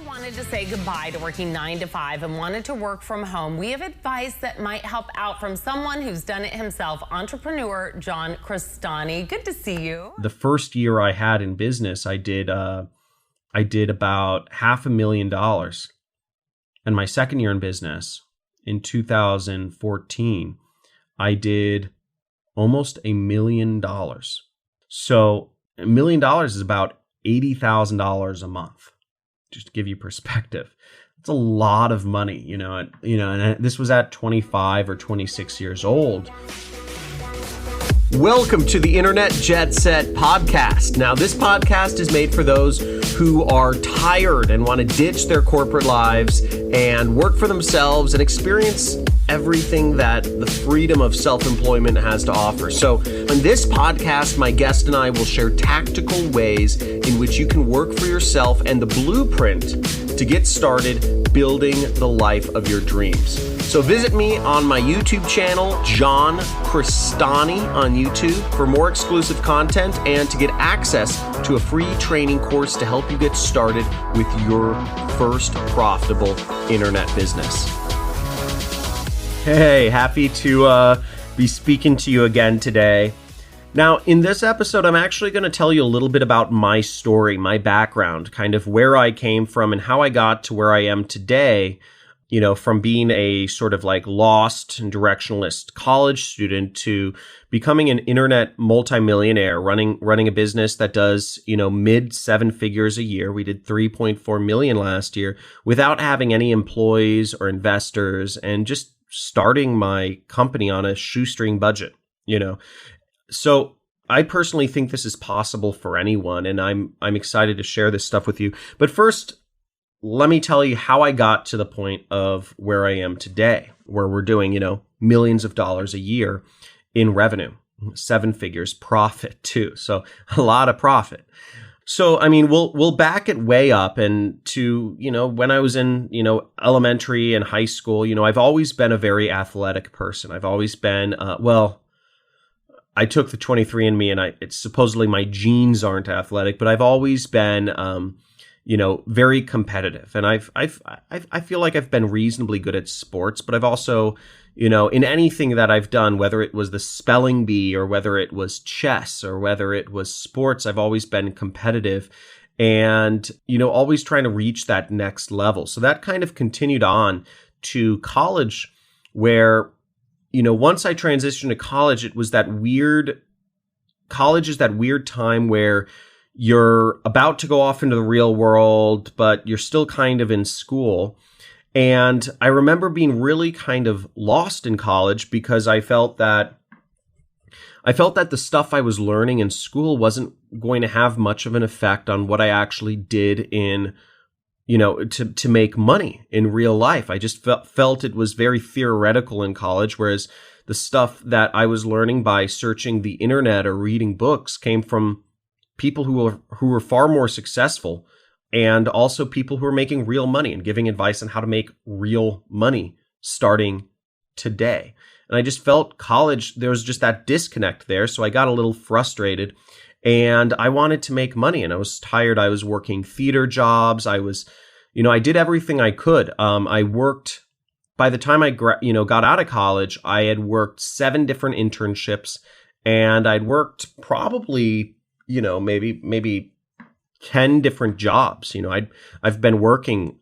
Wanted to say goodbye to working 9 to 5 and wanted to work from home, we have advice that might help out from someone who's done it himself, entrepreneur John Crestani. Good to see you. The first year I had in business, I did about $500,000. And my second year in business, in 2014, I did almost $1 million. So $1 million is about $80,000 a month. Just to give you perspective, it's a lot of money, and this was at 25 or 26 years old. Welcome to the Internet Jet Set podcast. Now, this podcast is made for those who are tired and want to ditch their corporate lives and work for themselves and experience everything that the freedom of self-employment has to offer. So on this podcast, my guest and I will share tactical ways in which you can work for yourself and the blueprint to get started building the life of your dreams. So visit me on my YouTube channel, John Crestani on YouTube, for more exclusive content and to get access to a free training course to help you get started with your first profitable internet business. Hey, happy to be speaking to you again today. Now, in this episode, I'm actually going to tell you a little bit about my story, my background, kind of where I came from and how I got to where I am today, from being a sort of like lost and directionless college student to becoming an internet multimillionaire, running a business that does, mid 7 figures a year. We did 3.4 million last year without having any employees or investors and just starting my company on a shoestring budget, So I personally think this is possible for anyone, and I'm excited to share this stuff with you. But first, let me tell you how I got to the point of where I am today, where we're doing, millions of dollars a year in revenue, 7 figures, profit too. So a lot of profit. So, we'll back it way up and to, when I was in, elementary and high school, I've always been a very athletic person. I've always been, I took the 23andMe and it's supposedly my genes aren't athletic, but I've always been, very competitive. And I feel like I've been reasonably good at sports, but I've also, in anything that I've done, whether it was the spelling bee or whether it was chess or whether it was sports, I've always been competitive and, always trying to reach that next level. So that kind of continued on to college where, once I transitioned to college, it was college is that weird time where you're about to go off into the real world, but you're still kind of in school. And I remember being really kind of lost in college because I felt that the stuff I was learning in school wasn't going to have much of an effect on what I actually did in, to make money in real life. I just felt it was very theoretical in college, whereas the stuff that I was learning by searching the internet or reading books came from people who were far more successful and also people who are making real money and giving advice on how to make real money starting today. And I just felt college, there was just that disconnect there. So I got a little frustrated and I wanted to make money and I was tired. I was working theater jobs. I was, I did everything I could. I worked, by the time I got out of college, I had worked 7 different internships and I'd worked probably, maybe 10 different jobs. I've been working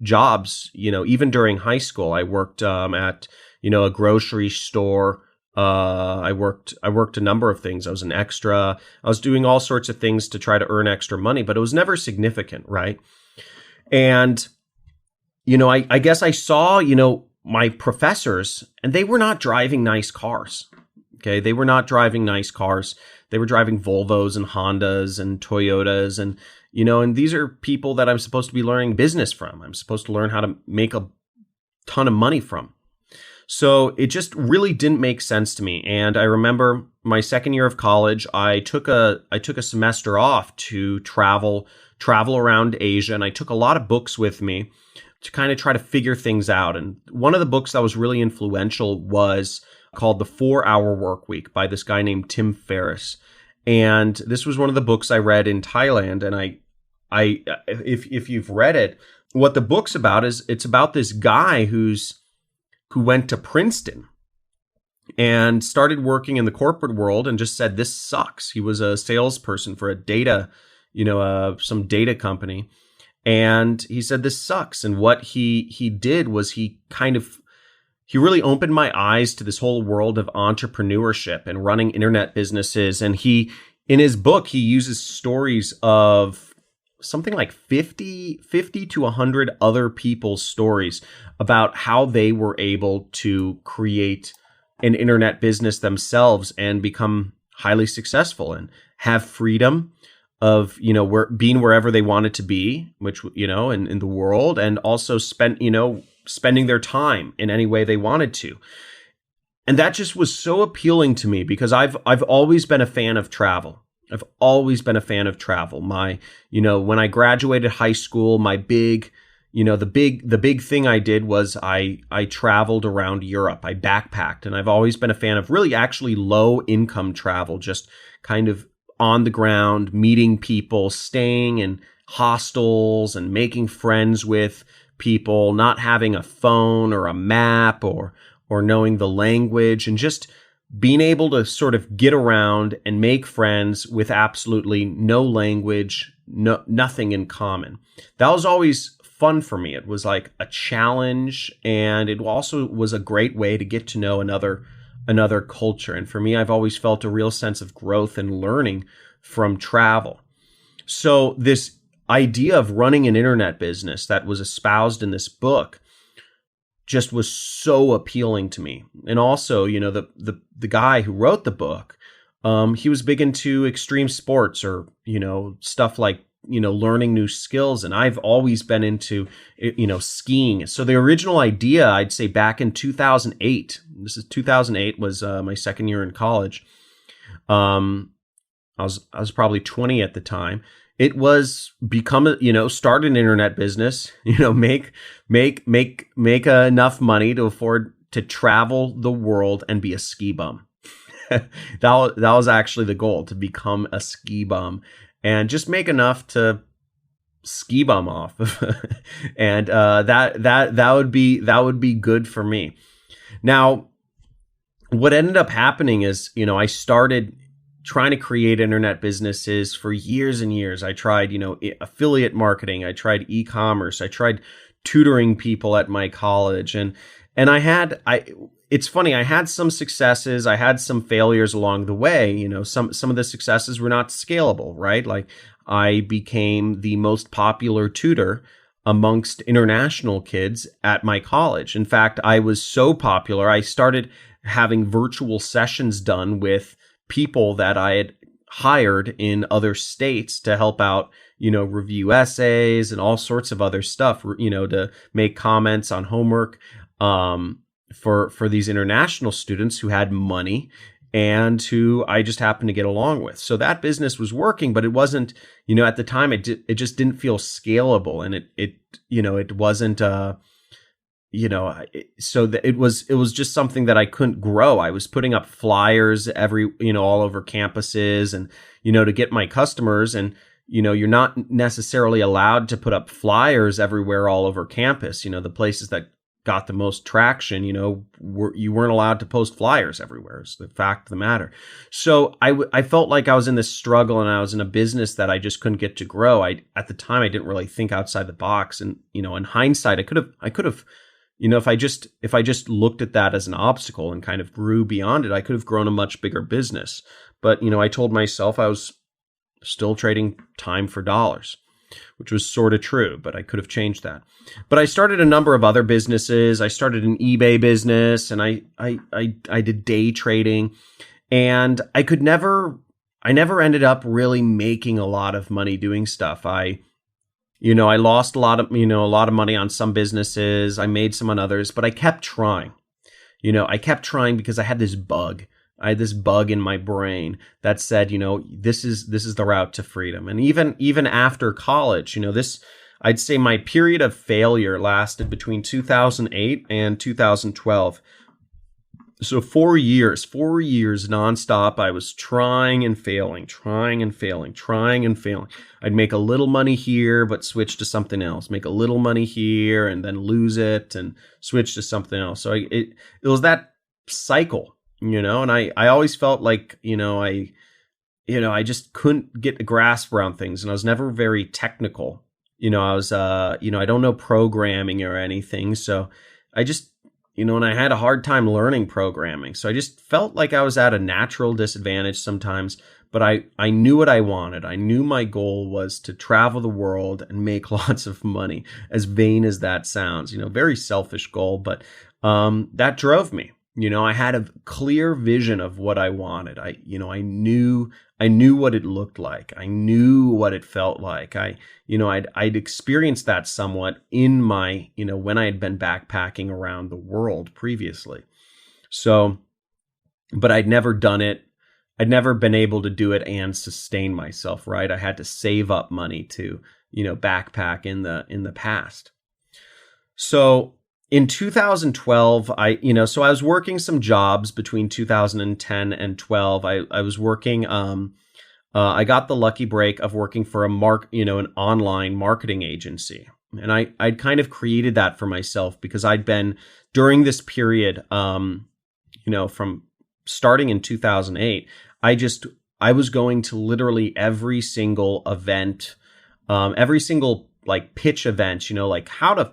jobs, even during high school. I worked at, a grocery store. I worked a number of things. I was an extra. I was doing all sorts of things to try to earn extra money, but it was never significant, right? And, I guess I saw, my professors, and they were not driving nice cars. Okay. They were not driving nice cars. They were driving Volvos and Hondas and Toyotas and, and these are people that I'm supposed to be learning business from. I'm supposed to learn how to make a ton of money from. So it just really didn't make sense to me. And I remember my second year of college, I took a semester off to travel around Asia. And I took a lot of books with me to kind of try to figure things out. And one of the books that was really influential was called The 4-Hour Workweek by this guy named Tim Ferris. And this was one of the books I read in Thailand. And if you've read it, what the book's about is it's about this guy who went to Princeton and started working in the corporate world and just said, this sucks. He was a salesperson for a data, some data company. And he said, this sucks. And what he did was he really opened my eyes to this whole world of entrepreneurship and running internet businesses. And in his book, he uses stories of something like 50 to 100 other people's stories about how they were able to create an internet business themselves and become highly successful and have freedom of, being wherever they wanted to be, which, in the world, and also spending their time in any way they wanted to. And that just was so appealing to me because I've always been a fan of travel. I've always been a fan of travel. When I graduated high school, the big thing I did was I traveled around Europe. I backpacked, and I've always been a fan of really actually low income travel, just kind of on the ground, meeting people, staying in hostels and making friends with people, not having a phone or a map or knowing the language, and just being able to sort of get around and make friends with absolutely no language, nothing in common. That was always fun for me. It was like a challenge, and it also was a great way to get to know another culture. And for me, I've always felt a real sense of growth and learning from travel. So this idea of running an internet business that was espoused in this book just was so appealing to me. And also, the guy who wrote the book, he was big into extreme sports or, stuff like, learning new skills. And I've always been into, skiing. So the original idea, I'd say back in 2008, 2008 was my second year in college. I was probably 20 at the time. It was start an internet business, make enough money to afford to travel the world and be a ski bum. that was actually the goal, to become a ski bum and just make enough to ski bum off. And that would be good for me. Now, what ended up happening is, I started trying to create internet businesses for years and years. I tried, affiliate marketing. I tried e-commerce. I tried tutoring people at my college. And it's funny, I had some successes. I had some failures along the way. Some of the successes were not scalable, right? Like I became the most popular tutor amongst international kids at my college. In fact, I was so popular, I started having virtual sessions done with people that I had hired in other states to help out, review essays and all sorts of other stuff, to make comments on homework for these international students who had money and who I just happened to get along with. So that business was working, but it wasn't, at the time it just didn't feel scalable, and it wasn't it was just something that I couldn't grow. I was putting up flyers all over campuses and, to get my customers. And, you're not necessarily allowed to put up flyers everywhere all over campus. The places that got the most traction, you weren't allowed to post flyers everywhere. It's the fact of the matter. So I felt like I was in this struggle, and I was in a business that I just couldn't get to grow. At the time, I didn't really think outside the box. And, in hindsight, I could have, if I just looked at that as an obstacle and kind of grew beyond it, I could have grown a much bigger business. But, I told myself I was still trading time for dollars, which was sort of true, but I could have changed that. But I started a number of other businesses. I started an eBay business, and I did day trading, and I never ended up really making a lot of money doing stuff. I lost a lot of money on some businesses. I made some on others, but I kept trying. I kept trying because I had this bug. I had this bug in my brain that said, this is the route to freedom. And even after college, I'd say my period of failure lasted between 2008 and 2012. So 4 years nonstop, I was trying and failing. I'd make a little money here, but switch to something else. Make a little money here and then lose it and switch to something else. So it was that cycle, and I always felt like, I just couldn't get a grasp around things, and I was never very technical. I was, I don't know programming or anything. So I just, and I had a hard time learning programming. So I just felt like I was at a natural disadvantage sometimes, but I knew what I wanted. I knew my goal was to travel the world and make lots of money, as vain as that sounds, very selfish goal, but that drove me. I had a clear vision of what I wanted. I knew what it looked like. I knew what it felt like. I'd experienced that somewhat in my, when I had been backpacking around the world previously. So, but I'd never done it. I'd never been able to do it and sustain myself, right? I had to save up money to, backpack in the past. So in 2012, I was working some jobs between 2010 and 12. I was working, I got the lucky break of working for an online marketing agency. And I'd kind of created that for myself because I'd been during this period, from starting in 2008, I was going to literally every single event, every single like pitch event, like how to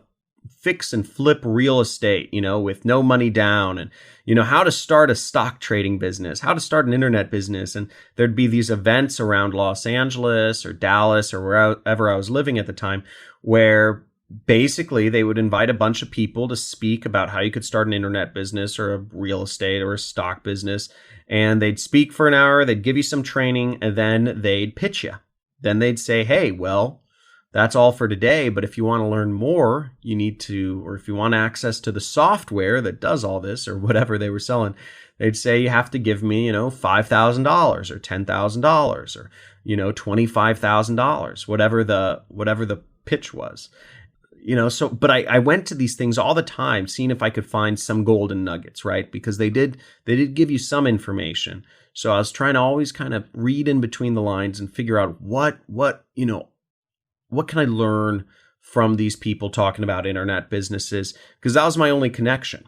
fix and flip real estate, with no money down, and, how to start a stock trading business, how to start an internet business. And there'd be these events around Los Angeles or Dallas or wherever I was living at the time, where basically they would invite a bunch of people to speak about how you could start an internet business or a real estate or a stock business. And they'd speak for an hour, they'd give you some training, and then they'd pitch you. Then they'd say, hey, well, that's all for today, but if you want to learn more, you need to, or if you want access to the software that does all this or whatever they were selling, they'd say you have to give me, $5,000 or $10,000 or, $25,000, whatever the pitch was. But I went to these things all the time, seeing if I could find some golden nuggets, right? Because they did give you some information. So I was trying to always kind of read in between the lines and figure out what can I learn from these people talking about internet businesses? Because that was my only connection.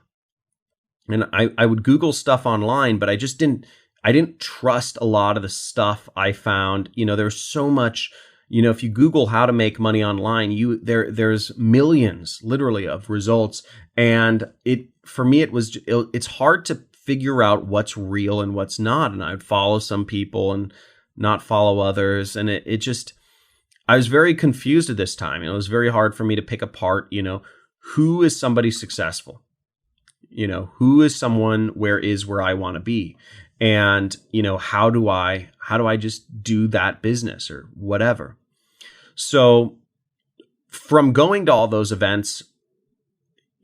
And I would Google stuff online, but I didn't trust a lot of the stuff I found. There's so much, if you Google how to make money online, there's millions literally of results. And for me, it's hard to figure out what's real and what's not. And I would follow some people and not follow others. And I was very confused at this time. It was very hard for me to pick apart, who is somebody successful? Who is someone where I want to be? And, how do I just do that business or whatever? So from going to all those events,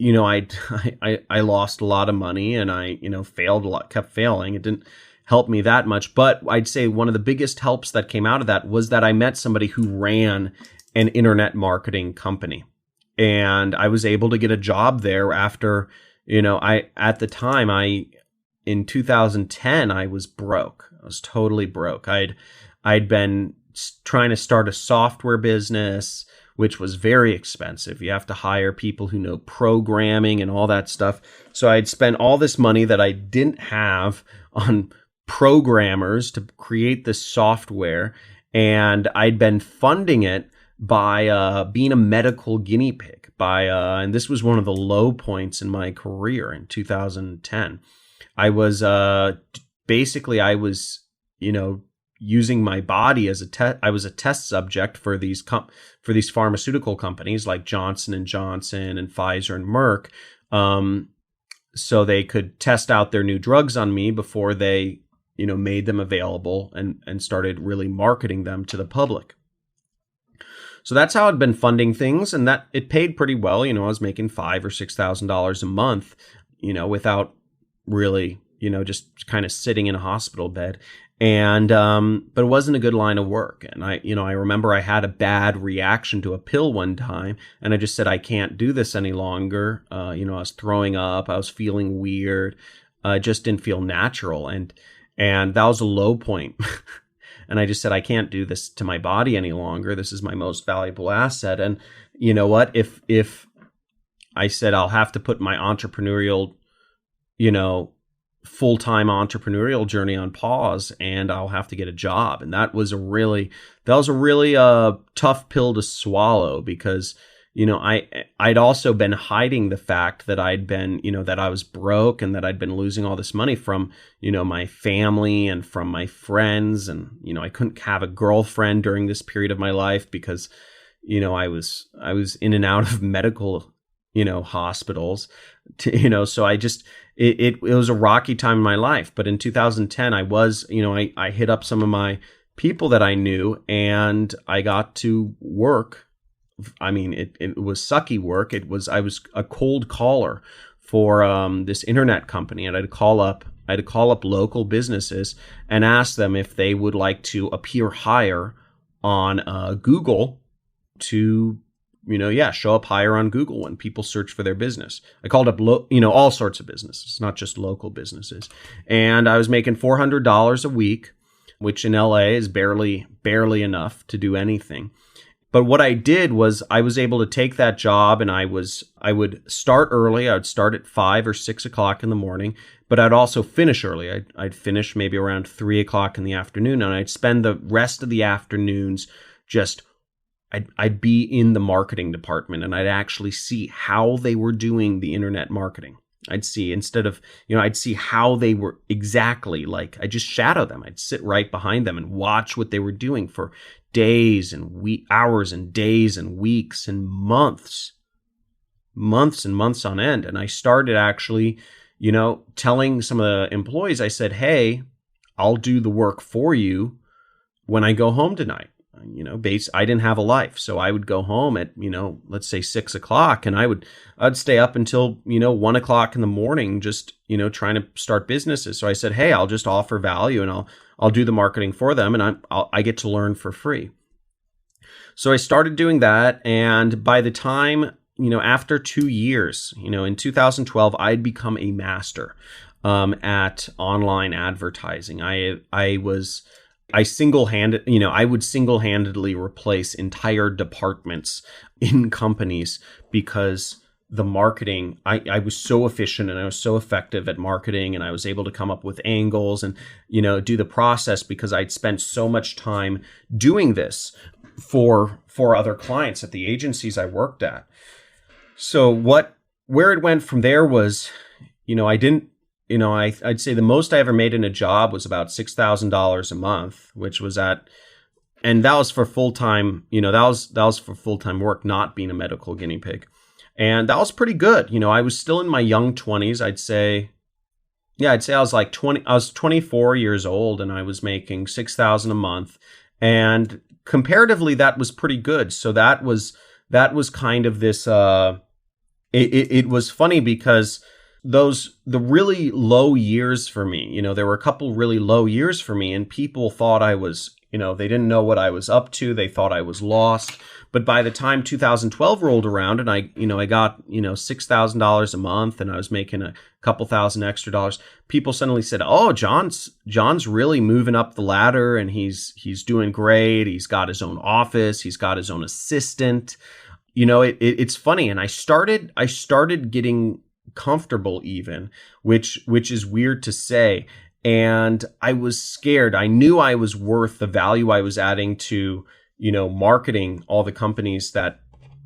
I lost a lot of money and I, failed a lot, kept failing. It didn't help me that much. But I'd say one of the biggest helps that came out of that was that I met somebody who ran an internet marketing company. And I was able to get a job there after, at the time, in 2010, I was broke. I was totally broke. I'd been trying to start a software business, which was very expensive. You have to hire people who know programming and all that stuff. So I'd spent all this money that I didn't have on programmers to create this software, and I'd been funding it by being a medical guinea pig. And this was one of the low points in my career in 2010. I was using my body as I was a test subject for these pharmaceutical companies like Johnson & Johnson and Pfizer and Merck, so they could test out their new drugs on me before they made them available and started really marketing them to the public. So that's how I'd been funding things, and that it paid pretty well. I was making $5,000 or $6,000 a month, without really, just kind of sitting in a hospital bed. And but it wasn't a good line of work. And I remember I had a bad reaction to a pill one time, and I just said I can't do this any longer. I was throwing up, I was feeling weird. It just didn't feel natural. And that was a low point. And I just said, I can't do this to my body any longer. This is my most valuable asset. And you know what? If I said I'll have to put my entrepreneurial, full-time entrepreneurial journey on pause, and I'll have to get a job. And that was a really tough pill to swallow, because I'd also been hiding the fact that I'd been, that I was broke and that I'd been losing all this money from, my family and from my friends. And, I couldn't have a girlfriend during this period of my life because, I was in and out of medical, hospitals, so I just, it was a rocky time in my life. But in 2010, I was, I hit up some of my people that I knew, and I got to work. I mean, it was sucky work. I was a cold caller for this internet company, and I had to call up local businesses and ask them if they would like to appear higher on Google to, show up higher on Google when people search for their business. I called up, all sorts of businesses, not just local businesses, and I was making $400 a week, which in LA is barely enough to do anything. But what I did was I was able to take that job, and I would start early. I would start at 5 or 6 o'clock in the morning, but I'd also finish early. I'd finish maybe around 3 o'clock in the afternoon, and I'd spend the rest of the afternoons I'd be in the marketing department, and I'd actually see how they were doing the internet marketing. I'd see, instead of, I'd see how they were exactly like, I just shadow them. I'd sit right behind them and watch what they were doing for days and hours and days and weeks and months and months on end. And I started actually, telling some of the employees, I said, hey, I'll do the work for you when I go home tonight. I didn't have a life. So I would go home at, let's say 6 o'clock, and I'd stay up until, 1 o'clock in the morning, just, trying to start businesses. So I said, hey, I'll just offer value, and I'll do the marketing for them, and I get to learn for free. So I started doing that. And by the time, after 2 years, in 2012, I'd become a master at online advertising. I would single-handedly replace entire departments in companies because the marketing, I was so efficient and I was so effective at marketing, and I was able to come up with angles and, do the process because I'd spent so much time doing this for other clients at the agencies I worked at. So where it went from there was, I'd say the most I ever made in a job was about $6,000 a month, which was and that was for full-time, that was for full-time work, not being a medical guinea pig. And that was pretty good. I was still in my young 20s. I'd say I was like 24 years old, and I was making $6,000 a month. And comparatively, that was pretty good. So that was kind of this, it was funny because the really low years for me, there were a couple really low years for me, and people thought I was, they didn't know what I was up to. They thought I was lost. But by the time 2012 rolled around, and I got, $6,000 a month, and I was making a couple thousand extra dollars, people suddenly said, oh, John's really moving up the ladder, and he's doing great. He's got his own office. He's got his own assistant. It's funny. And I started getting comfortable even, which is weird to say. And I was scared. I knew I was worth the value I was adding to, marketing all the companies that,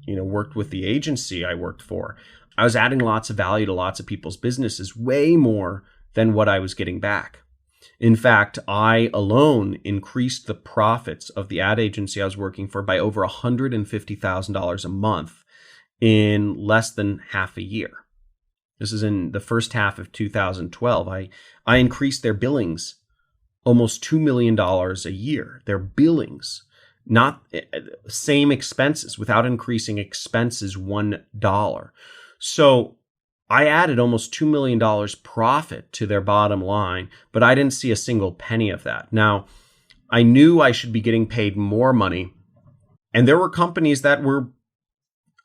worked with the agency I worked for. I was adding lots of value to lots of people's businesses, way more than what I was getting back. In fact, I alone increased the profits of the ad agency I was working for by over $150,000 a month in less than half a year. This is in the first half of 2012. I increased their billings almost $2 million a year. Their billings, not same expenses, without increasing expenses $1. So I added almost $2 million profit to their bottom line, but I didn't see a single penny of that. Now, I knew I should be getting paid more money, and there were companies that were,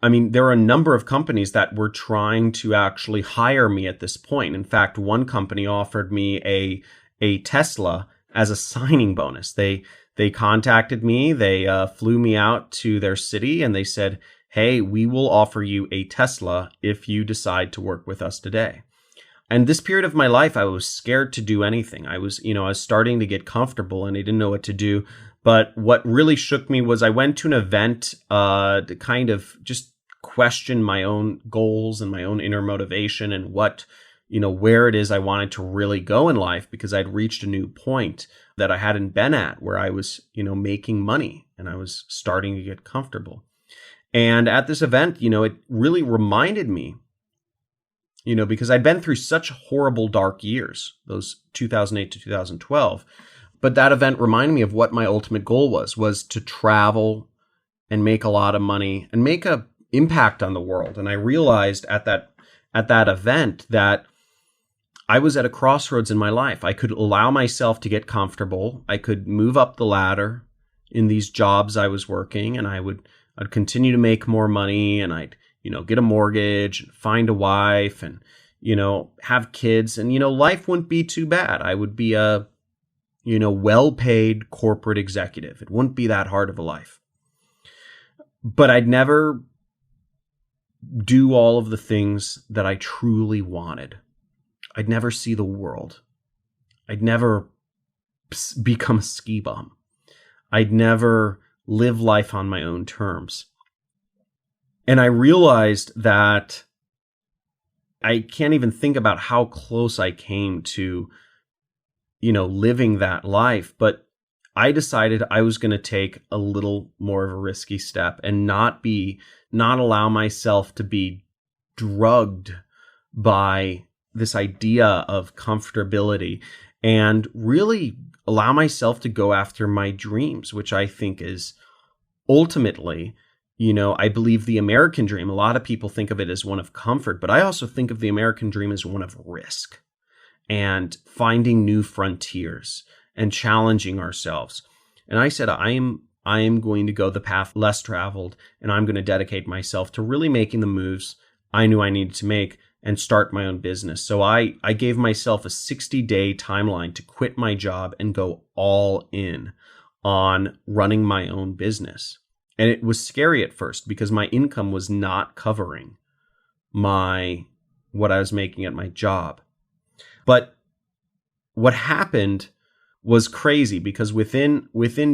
I mean, there are a number of companies that were trying to actually hire me at this point. In fact, one company offered me a Tesla as a signing bonus. They contacted me, they flew me out to their city, and they said, hey, we will offer you a Tesla if you decide to work with us today. And this period of my life, I was scared to do anything. I was starting to get comfortable and I didn't know what to do. But what really shook me was I went to an event to kind of just question my own goals and my own inner motivation and what, where it is I wanted to really go in life, because I'd reached a new point that I hadn't been at where I was, making money and I was starting to get comfortable. And at this event, it really reminded me, because I'd been through such horrible, dark years, those 2008 to 2012. But that event reminded me of what my ultimate goal was to travel and make a lot of money and make a impact on the world. And I realized at that event that I was at a crossroads in my life. I could allow myself to get comfortable. I could move up the ladder in these jobs I was working, and I'd continue to make more money, and I'd, get a mortgage, and find a wife, and, have kids, and, life wouldn't be too bad. I would be a, well-paid corporate executive. It wouldn't be that hard of a life. But I'd never do all of the things that I truly wanted. I'd never see the world. I'd never become a ski bum. I'd never live life on my own terms. And I realized that I can't even think about how close I came to, living that life. But I decided I was going to take a little more of a risky step and not allow myself to be drugged by this idea of comfortability, and really allow myself to go after my dreams, which I think is ultimately, I believe the American dream. A lot of people think of it as one of comfort, but I also think of the American dream as one of risk and finding new frontiers and challenging ourselves. And I said, I am going to go the path less traveled, and I'm going to dedicate myself to really making the moves I knew I needed to make and start my own business. So I gave myself a 60-day timeline to quit my job and go all in on running my own business. And it was scary at first because my income was not covering what I was making at my job. But what happened was crazy, because within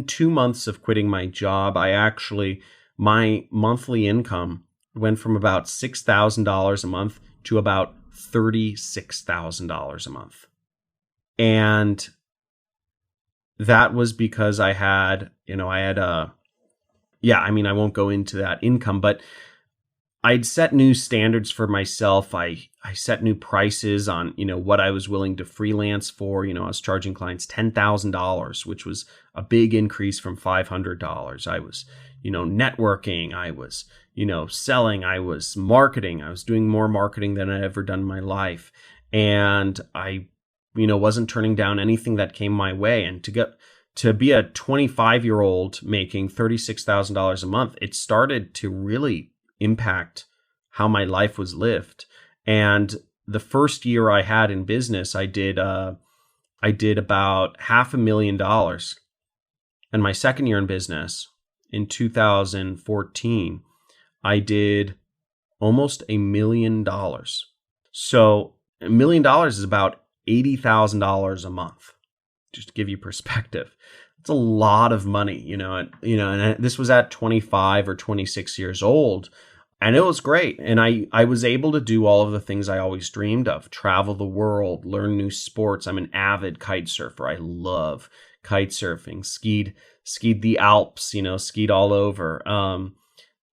2 months of quitting my job, my monthly income went from about $6,000 a month to about $36,000 a month. And that was because I won't go into that income, but I'd set new standards for myself. I set new prices on, what I was willing to freelance for. I was charging clients $10,000, which was a big increase from $500. I was, networking. I was, selling. I was marketing. I was doing more marketing than I'd ever done in my life. And I, wasn't turning down anything that came my way. And to be a 25-year-old making $36,000 a month, it started to really impact how my life was lived. And the first year I had in business, I did about $500,000. And my second year in business, in 2014, I did almost $1 million. So $1 million is about $80,000 a month, just to give you perspective. It's a lot of money, and this was at 25 or 26 years old. And it was great. And I was able to do all of the things I always dreamed of: travel the world, learn new sports. I'm an avid kite surfer. I love kite surfing, skied the Alps, skied all over. I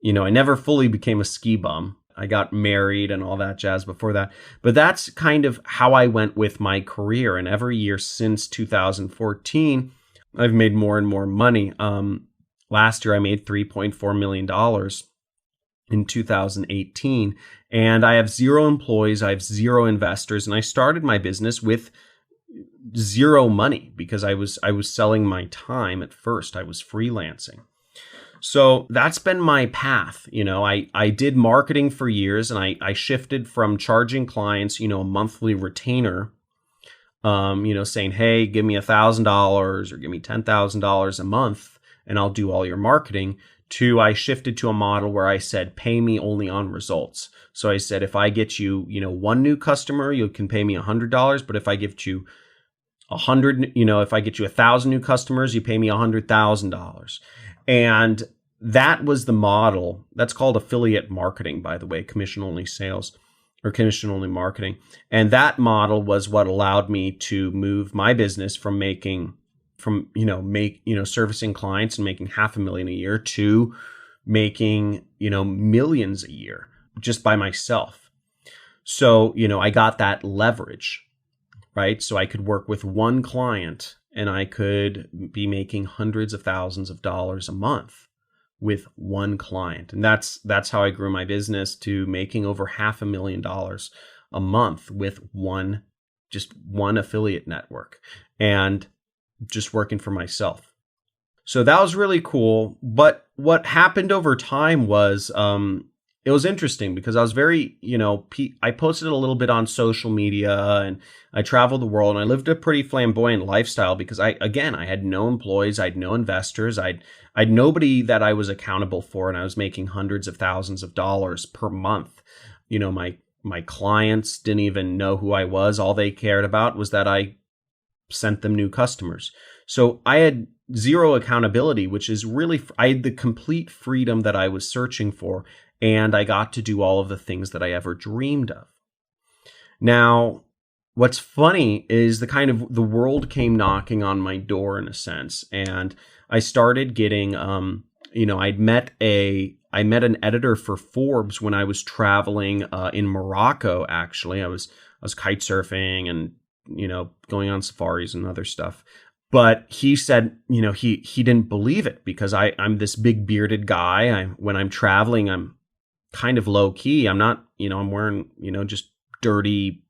never fully became a ski bum. I got married and all that jazz before that. But that's kind of how I went with my career. And every year since 2014, I've made more and more money. Last year, I made $3.4 million in 2018. And I have 0 employees. I have 0 investors. And I started my business with 0 money because I was selling my time at first. I was freelancing. So that's been my path. I did marketing for years, and I shifted from charging clients, a monthly retainer, saying, hey, give me $1,000 or give me $10,000 a month and I'll do all your marketing, to I shifted to a model where I said, pay me only on results. So I said, if I get you, one new customer, you can pay me $100. But if I give you 100, if I get you 1,000 new customers, you pay me $100,000. And that was the model. That's called affiliate marketing, by the way, commission only sales or commission only marketing. And that model was what allowed me to move my business from servicing clients and making $500,000 a year to making, millions a year just by myself. So, I got that leverage, right? So I could work with one client and I could be making hundreds of thousands of dollars a month with one client. And that's how I grew my business to making over $500,000 a month with one affiliate network and just working for myself. So that was really cool. But what happened over time was, it was interesting because I was very, I posted a little bit on social media and I traveled the world and I lived a pretty flamboyant lifestyle because I had no employees, I had no investors, I had nobody that I was accountable for, and I was making hundreds of thousands of dollars per month. My clients didn't even know who I was. All they cared about was that I sent them new customers. So I had zero accountability, which is really, I had the complete freedom that I was searching for. And I got to do all of the things that I ever dreamed of. Now, what's funny is the world came knocking on my door in a sense. And I started getting, I met an editor for Forbes when I was traveling in Morocco, actually. I was kite surfing and, going on safaris and other stuff. But he said, he didn't believe it because I'm this big bearded guy. When I'm traveling, I'm kind of low key. I'm not, I'm wearing, just dirty,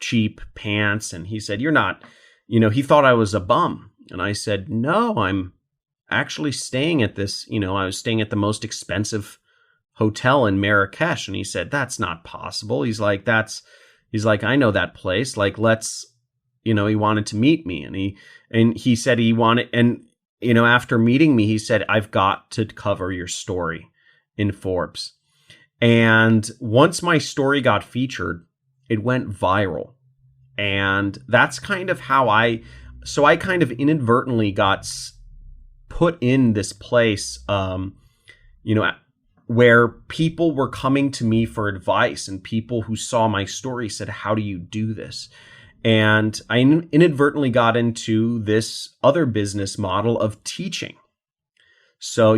cheap pants. And he said, you're not, he thought I was a bum. And I said, no, I'm actually staying at this, I was staying at the most expensive hotel in Marrakesh. And he said, that's not possible. He's like, I know that place. Like, let's, he wanted to meet me. And he said he wanted, and, after meeting me, he said, I've got to cover your story in Forbes. And once my story got featured, it went viral. And that's kind of how I kind of inadvertently got put in this place, where people were coming to me for advice, and people who saw my story said, how do you do this? And I inadvertently got into this other business model of teaching. So,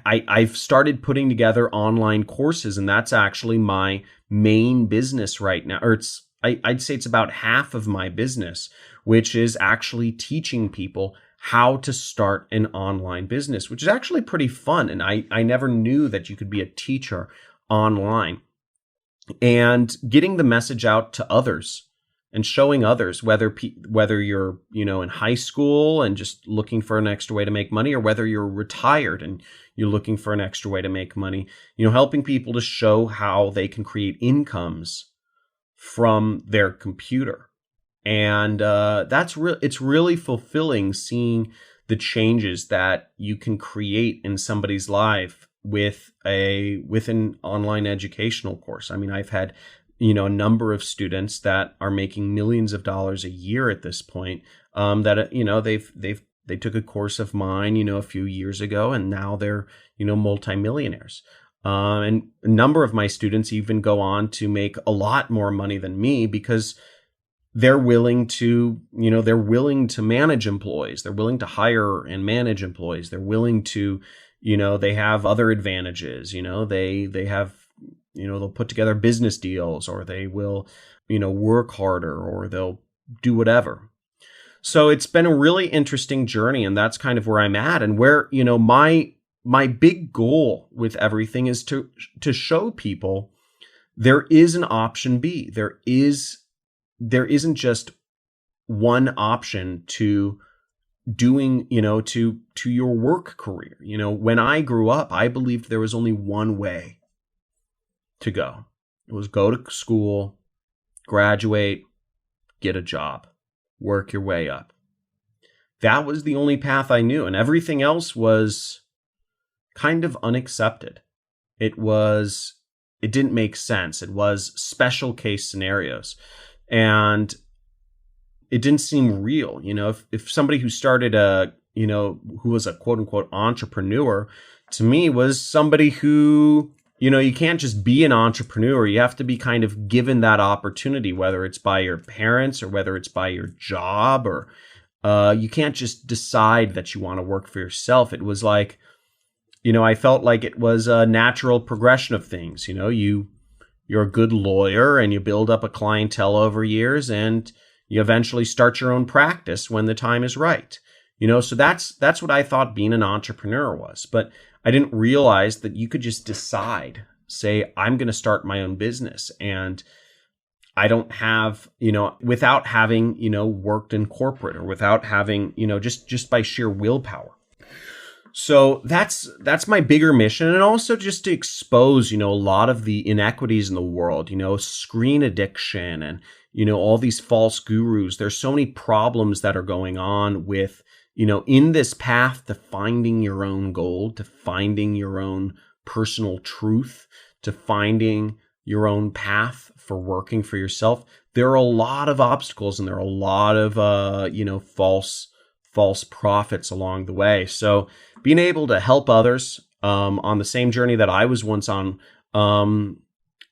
I've started putting together online courses, and that's actually my main business right now. Or I'd say it's about half of my business, which is actually teaching people how to start an online business, which is actually pretty fun. And I never knew that you could be a teacher online, and getting the message out to others and showing others, whether you're, in high school and just looking for an extra way to make money, or whether you're retired and you're looking for an extra way to make money, helping people to show how they can create incomes from their computer. And it's really fulfilling seeing the changes that you can create in somebody's life with an online educational course. I mean, I've had a number of students that are making millions of dollars a year at this point, that, they took a course of mine, a few years ago, and now they're, multimillionaires. And a number of my students even go on to make a lot more money than me because they're willing to, manage employees. They're willing to hire and manage employees. They're willing to, they have other advantages, they have, they'll put together business deals, or they will, work harder, or they'll do whatever. So it's been a really interesting journey, and that's kind of where I'm at, and where, my big goal with everything is to show people there is an option B. There isn't just one option to doing, to your work career. When I grew up, I believed there was only one way to go. It was go to school, graduate, get a job, work your way up. That was the only path I knew, and everything else was kind of unaccepted. It didn't make sense. It was special case scenarios. And it didn't seem real. If somebody who started who was a quote unquote entrepreneur, to me was somebody who, you can't just be an entrepreneur. You have to be kind of given that opportunity, whether it's by your parents or whether it's by your job, or you can't just decide that you want to work for yourself. It was like, I felt like it was a natural progression of things. You're a good lawyer and you build up a clientele over years, and you eventually start your own practice when the time is right. So that's what I thought being an entrepreneur was. But I didn't realize that you could just decide, say, I'm going to start my own business, and I don't have, without having, worked in corporate, or without having, just by sheer willpower. So that's my bigger mission, and also just to expose, a lot of the inequities in the world, screen addiction and, all these false gurus. There's so many problems that are going on with, in this path to finding your own gold, to finding your own personal truth, to finding your own path for working for yourself. There are a lot of obstacles, and there are a lot of, false prophets along the way. So being able to help others on the same journey that I was once on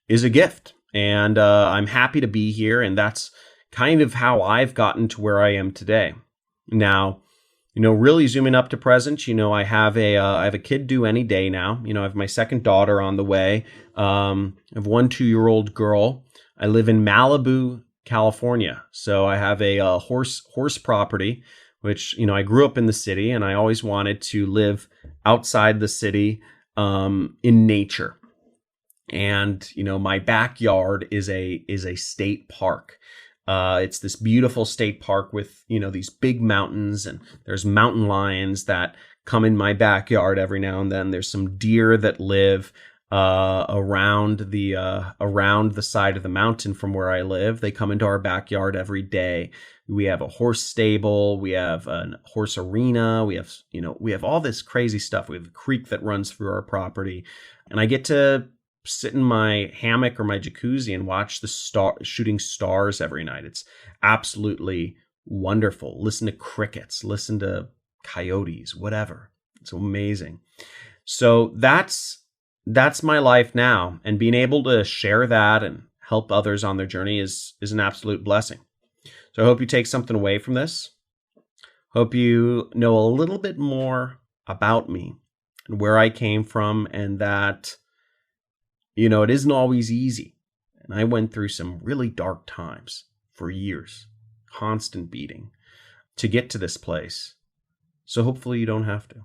is a gift. And I'm happy to be here. And that's kind of how I've gotten to where I am today. Now, really zooming up to present, I have a kid due any day now. I have my second daughter on the way. I have 1 2-year-old girl. I live in Malibu, California. So I have a horse property, which, I grew up in the city, and I always wanted to live outside the city in nature. And, my backyard is a state park. It's this beautiful state park with, these big mountains, and there's mountain lions that come in my backyard every now and then. There's some deer that live around the side of the mountain from where I live. They come into our backyard every day. We have a horse stable. We have a horse arena. We have all this crazy stuff. We have a creek that runs through our property, and I get to sit in my hammock or my jacuzzi and watch the shooting stars every night. It's absolutely wonderful. Listen to crickets, listen to coyotes, whatever. It's amazing. So that's my life now, and being able to share that and help others on their journey is an absolute blessing. So I hope you take something away from this. Hope you know a little bit more about me and where I came from, and that, it isn't always easy. And I went through some really dark times for years, constant beating to get to this place. So hopefully you don't have to.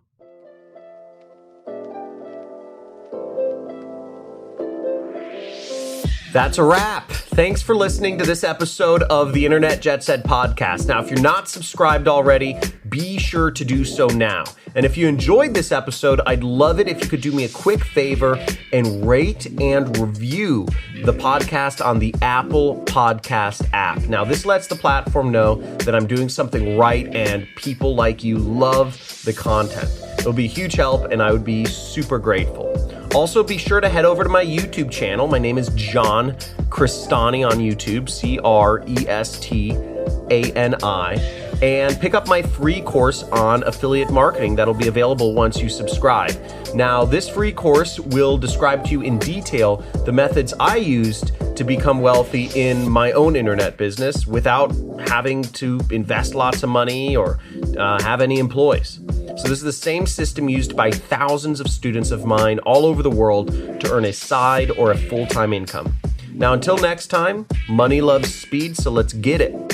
That's a wrap. Thanks for listening to this episode of the Internet Jet Set podcast. Now, if you're not subscribed already, be sure to do so now. And if you enjoyed this episode, I'd love it if you could do me a quick favor and rate and review the podcast on the Apple Podcast app. Now, this lets the platform know that I'm doing something right and people like you love the content. It'll be a huge help, and I would be super grateful. Also, be sure to head over to my YouTube channel. My name is John Crestani on YouTube, Crestani, and pick up my free course on affiliate marketing that'll be available once you subscribe. Now, this free course will describe to you in detail the methods I used to become wealthy in my own internet business without having to invest lots of money or have any employees. So this is the same system used by thousands of students of mine all over the world to earn a side or a full-time income. Now, until next time, money loves speed, so let's get it.